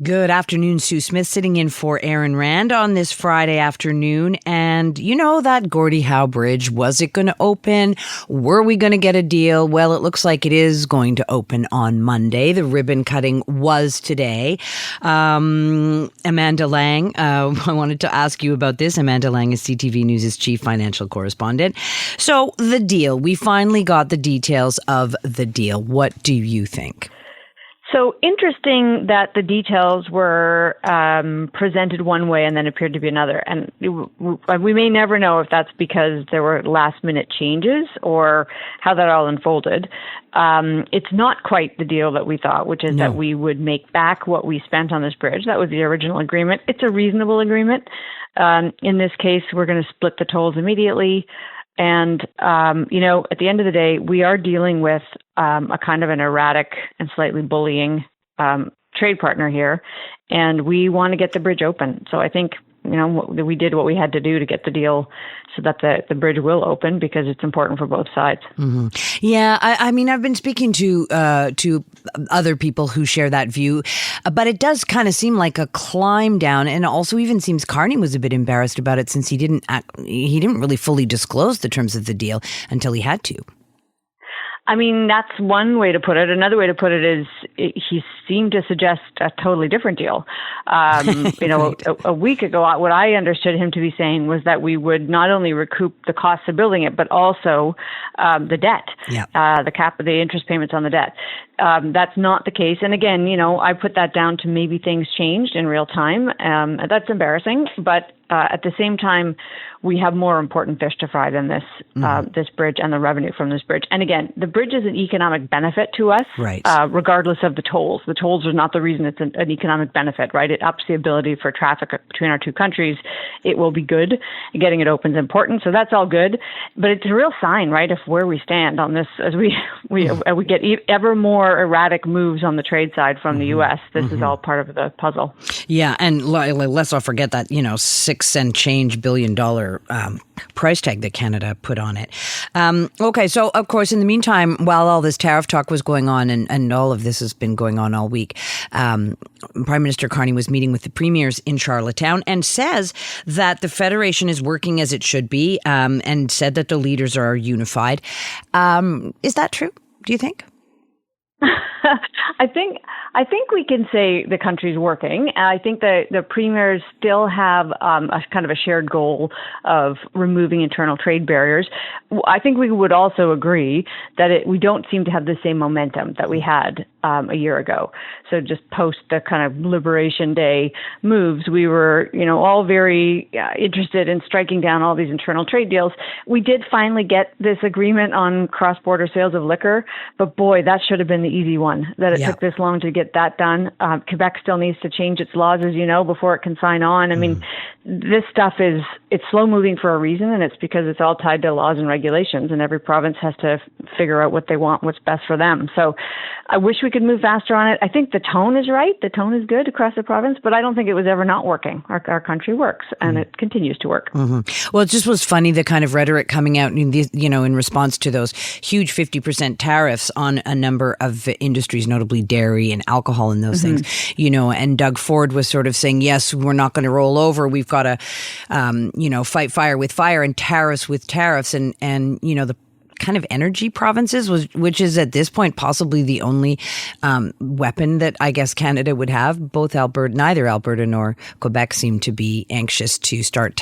Good afternoon, Sue Smith, sitting in for Aaron Rand on this Friday afternoon. And you know that Gordie Howe Bridge, was it going to open? Were we going to get a deal? Well, it looks like it is going to open on Monday. The ribbon cutting was today. Amanda Lang, I wanted to ask you about this. Amanda Lang is CTV News' chief financial correspondent. So the deal, we finally got the details of the deal. What do you think? So interesting that the details were presented one way and then appeared to be another. And we may never know if that's because there were last-minute changes or how that all unfolded. It's not quite the deal that we thought, which is that we would make back what we spent on this bridge. That was the original agreement. It's a reasonable agreement. In this case, we're going to split the tolls immediately. And, at the end of the day, we are dealing with a kind of an erratic and slightly bullying trade partner here, and we want to get the bridge open. So I think, we did what we had to do to get the deal so that the bridge will open because it's important for both sides. Mm-hmm. Yeah, I mean, I've been speaking to other people who share that view, but it does kind of seem like a climb down, and also even seems Carney was a bit embarrassed about it since he didn't really fully disclose the terms of the deal until he had to. I mean, that's one way to put it. Another way to put it is he seemed to suggest a totally different deal. Right. a week ago, what I understood him to be saying was that we would not only recoup the costs of building it, but also the debt, the interest payments on the debt. That's not the case. And again, I put that down to maybe things changed in real time. That's embarrassing, but at the same time, we have more important fish to fry than this this bridge and the revenue from this bridge. And again, the bridge is an economic benefit to us, right? Regardless of the tolls. The tolls are not the reason it's an economic benefit, right? It ups the ability for traffic between our two countries. It will be good. Getting it open is important, so that's all good. But it's a real sign, right, of where we stand on this as we get ever more erratic moves on the trade side from the U.S. This is all part of the puzzle. Yeah, and let's not forget that 6 and change $billion price tag that Canada put on it. Okay, so of course, in the meantime, while all this tariff talk was going on and all of this has been going on all week, Prime Minister Carney was meeting with the premiers in Charlottetown and says that the Federation is working as it should be, and said that the leaders are unified. Is that true, do you think? I think we can say the country's working. I think the premiers still have a kind of a shared goal of removing internal trade barriers. I think we would also agree that we don't seem to have the same momentum that we had a year ago. So just post the kind of Liberation Day moves, we were, all very interested in striking down all these internal trade deals. We did finally get this agreement on cross-border sales of liquor, but boy, that should have been the easy one, that it took this long to get that done. Quebec still needs to change its laws, as you know, before it can sign on. I mean, this stuff it's slow moving for a reason, and it's because it's all tied to laws and regulations, and every province has to figure out what they want, what's best for them. So I wish we could move faster on it. I think the tone is right. The tone is good across the province, but I don't think it was ever not working. Our country works, and it continues to work. Well, it just was funny, the kind of rhetoric coming out in response to those huge 50% tariffs on a number of industries, notably dairy and alcohol and those things, and Doug Ford was sort of saying, yes, we're not going to roll over. We've got to, fight fire with fire and tariffs with tariffs. And the kind of energy provinces, which is at this point possibly the only weapon that I guess Canada would have. Neither Alberta nor Quebec seem to be anxious to start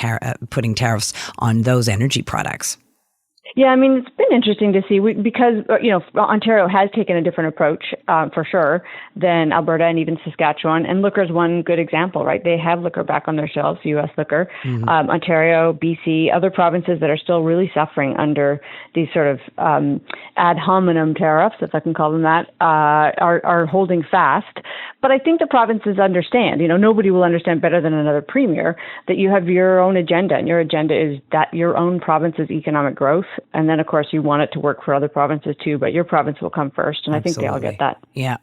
putting tariffs on those energy products. Yeah, I mean, it's been interesting to see because Ontario has taken a different approach for sure than Alberta and even Saskatchewan. And liquor is one good example, right? They have liquor back on their shelves, U.S. liquor. Ontario, BC, other provinces that are still really suffering under these sort of ad hominem tariffs, if I can call them that, are holding fast. But I think the provinces understand, nobody will understand better than another premier that you have your own agenda, and your agenda is that your own province's economic growth. And then, of course, you want it to work for other provinces too, but your province will come first. And Absolutely. I think they all get that. Yeah.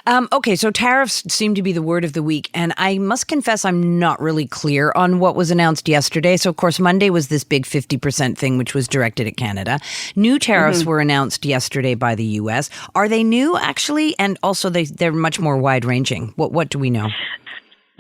Okay, so tariffs seem to be the word of the week, and I must confess I'm not really clear on what was announced yesterday. So, of course, Monday was this big 50% thing, which was directed at Canada. New tariffs were announced yesterday by the U.S. Are they new, actually? And also, they're much more wide-ranging. What do we know?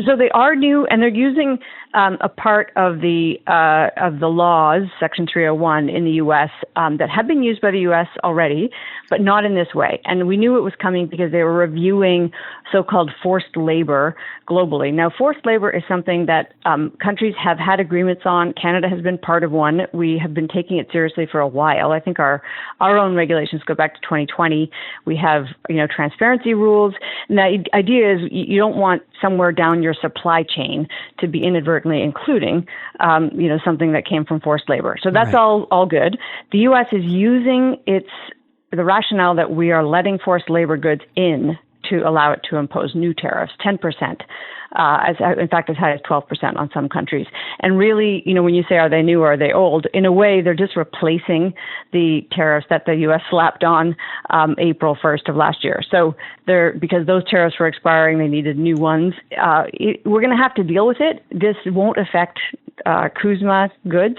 So they are new, and they're using a part of the laws, Section 301 in the U.S. That have been used by the U.S. already, but not in this way. And we knew it was coming because they were reviewing so-called forced labor globally. Now, forced labor is something that countries have had agreements on. Canada has been part of one. We have been taking it seriously for a while. I think our own regulations go back to 2020. We have, transparency rules. And the idea is you don't want somewhere down your supply chain to be inadvertently including, something that came from forced labor. So that's right. all good. The U.S. is using the rationale that we are letting forced labor goods in to allow it to impose new tariffs, 10%, in fact, as high as 12% on some countries. And really, when you say, are they new or are they old? In a way, they're just replacing the tariffs that the U.S. slapped on April 1st of last year. So because those tariffs were expiring, they needed new ones. We're going to have to deal with it. This won't affect CUSMA goods.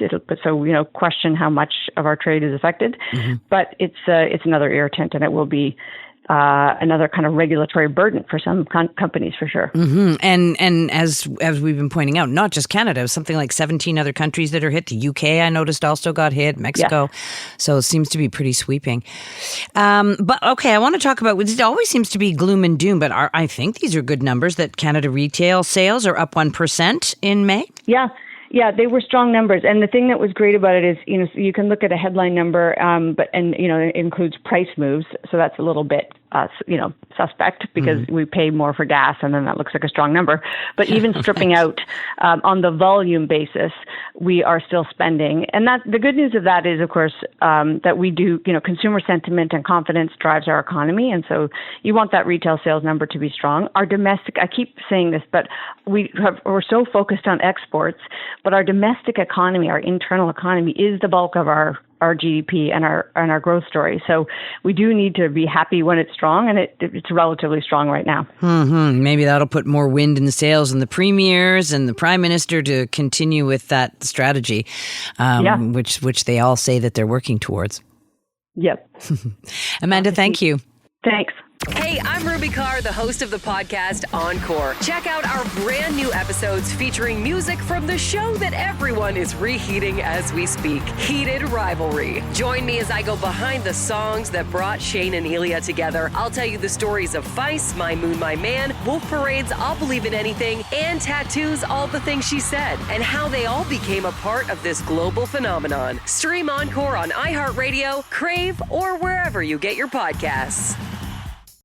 Question how much of our trade is affected. Mm-hmm. But it's another irritant, and it will be another kind of regulatory burden for some companies, for sure. Mm-hmm. And as we've been pointing out, not just Canada, something like 17 other countries that are hit. The UK, I noticed, also got hit. Mexico. Yeah. So it seems to be pretty sweeping. But okay, I want to talk about, it always seems to be gloom and doom, but I think these are good numbers that Canada retail sales are up 1% in May. Yeah, they were strong numbers. And the thing that was great about it is, you can look at a headline number, it includes price moves. So that's a little bit, suspect because we pay more for gas, and then that looks like a strong number. But even stripping out on the volume basis, we are still spending. And that the good news of that is, of course, that we do, consumer sentiment and confidence drives our economy. And so you want that retail sales number to be strong. Our domestic, I keep saying this, but we're so focused on exports, but our domestic economy, our internal economy, is the bulk of our GDP and our growth story. So we do need to be happy when it's strong, and it's relatively strong right now. Mm-hmm. Maybe that'll put more wind in the sails and the premiers and the prime minister to continue with that strategy, which they all say that they're working towards. Yep. Amanda, thank you. Thanks. Hey, I'm Ruby Carr, the host of the podcast Encore. Check out our brand new episodes featuring music from the show that everyone is reheating as we speak, Heated Rivalry. Join me as I go behind the songs that brought Shane and Elia together. I'll tell you the stories of Feist, My Moon, My Man, Wolf Parade's I'll Believe in Anything, and Tattoo's All the Things She Said, and how they all became a part of this global phenomenon. Stream Encore on iHeartRadio, Crave, or wherever you get your podcasts.